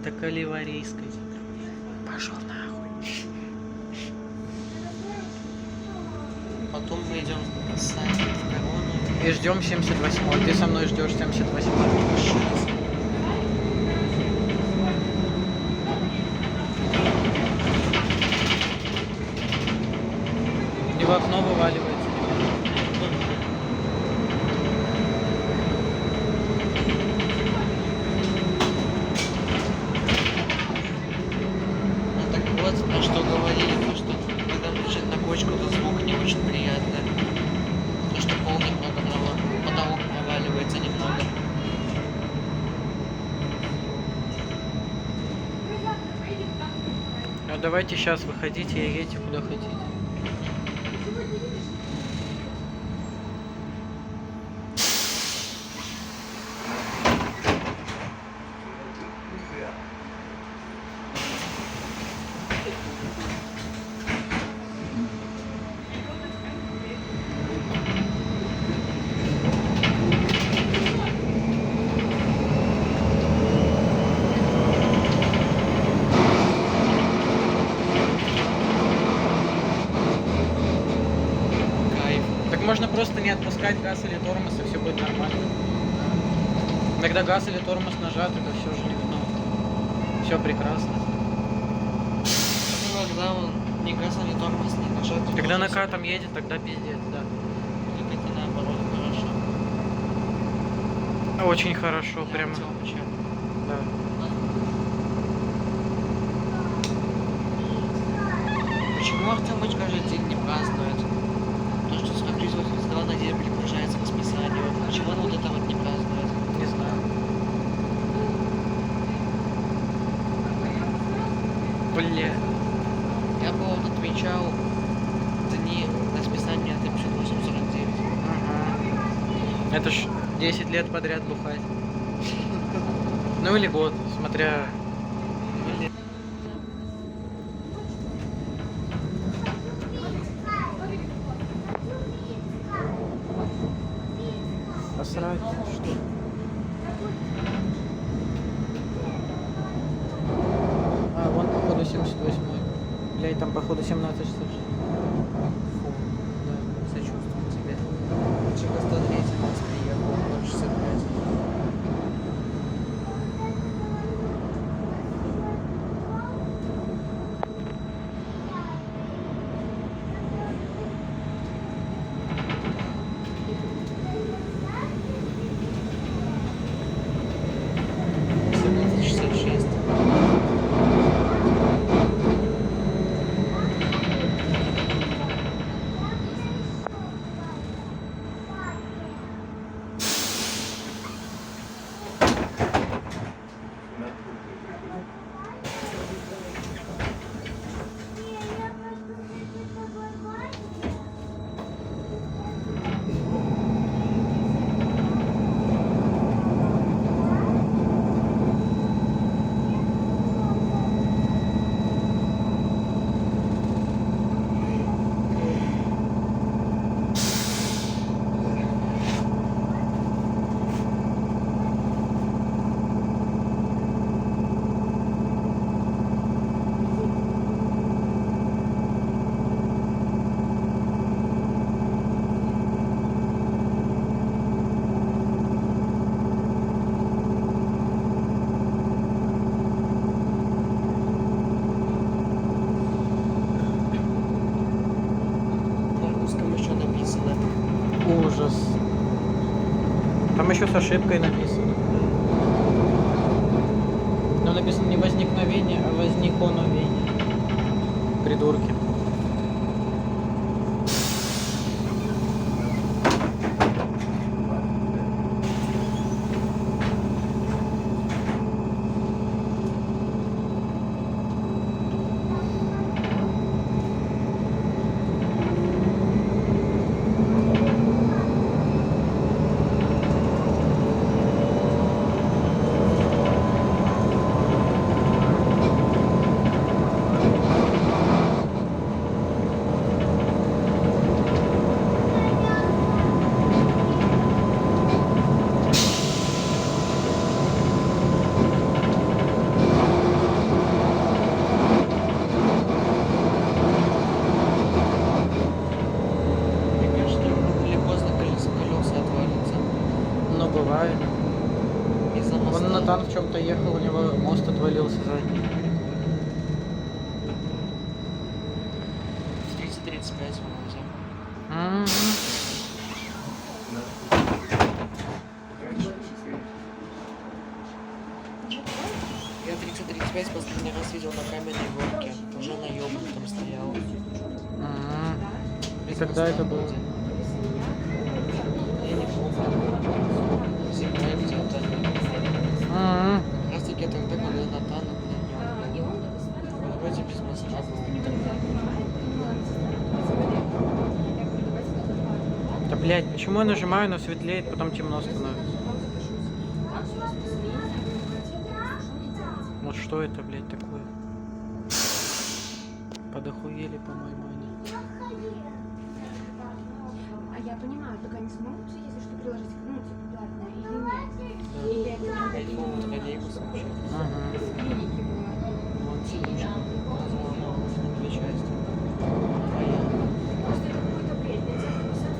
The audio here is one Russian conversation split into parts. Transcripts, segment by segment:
Это каливарийская. Пошел нахуй. Потом мы идем на сайт в Корону. И ждем 78-й. Ты со мной ждешь 78-й. И в окно вываливается. Ну так вот, а что говорили, то что когда лежит на кочку, то звук не очень приятный. То что пол немного потолок проваливается немного. Ну давайте сейчас выходите и едете куда хотите. Кайф. Так можно просто не отпускать газ или тормоз, и все будет нормально. Когда газ или тормоз нажат, это все же все прекрасно. Ну, когда он ни газа, ни тормоз не нажат. Когда накатом едет, тогда пиздец, да. Так это наоборот хорошо. Очень хорошо, прямо. Вообще. Да. Почему Артемыч каждый день не празднует? То, что 4382 на день приближается к расписанию. Почему он вот это вот не празднует? Не знаю. Бля. Я бы вот отмечал дни расписания 1849. Ага. Это ж 10 лет подряд бухать. Ну или год, смотря... Посрать, что? А, вон походу 78-й. Блядь, там походу 17 часов. Фу, Да. сочувствую тебе. Лучше бы 103 нас приехал, 065. Ужас. Там еще с ошибкой написано. Но написано не возникновение, а возникновение. Придурки. ехал, у него мост отвалился задний. 30-35 вроде. Мгм. Я 30-35 последний раз видел на каменной горке. Уже на ёбнутом стоял. Мгм. И когда это было? Я не помню. Зимой где-то. Мгм. Как раз таки тогда, когда Натана на нем. Вроде без моста был. Да блять, почему я нажимаю, но светлеет, потом темно становится? Вот что это, блядь, такое? Подохуели, по-моему, они. А я понимаю, только они смогут, если что, приложить, ну, типа, платное или нет? Или это надо По-моему, троллейбус вообще. Ага. клиники было. Вот, слушай, разломал на две части. А я... Просто это какой-то бред. Я тебя записала,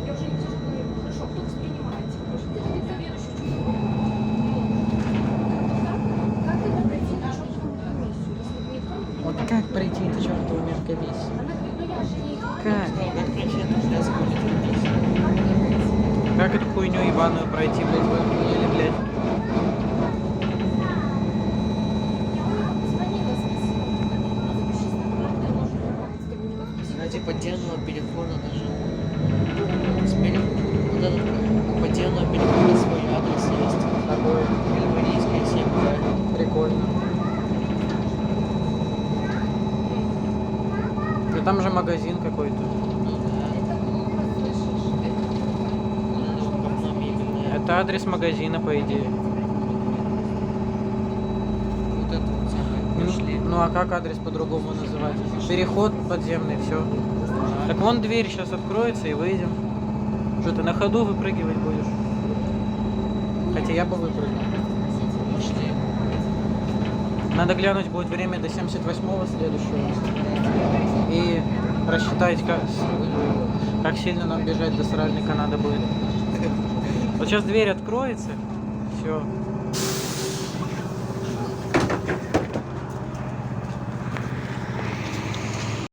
я уже не вижу, хорошо, кто воспринимает, типа, может, ты заведующий чужого. Как это пройти на чёртову комиссию, если никто не Вот принимает? как пройти на чертову медкомиссию? Она говорит, ну я же не... Как? Как пройти эту связку будет записано? Как эту хуйню ебаную пройти, блядь, вы охуели, блядь? Ради подземного перехода даже вот этот у подземного перехода свой адрес есть. Такое. Гальванийская 7. Прикольно. Ну там же магазин какой-то. Ну да. Вот это вот говно мебельное. Это адрес магазина, по идее. Вот это вот самое. Пошли. Ну а как адрес по-другому называть? Переход подземный, все. Так вон дверь сейчас откроется и выйдем. Что ты на ходу выпрыгивать будешь? Хотя я бы выпрыгнул. Пошли. Надо глянуть будет время до 78-го следующего. И рассчитать, как сильно нам бежать до Сральника надо будет. Вот сейчас дверь откроется. Все.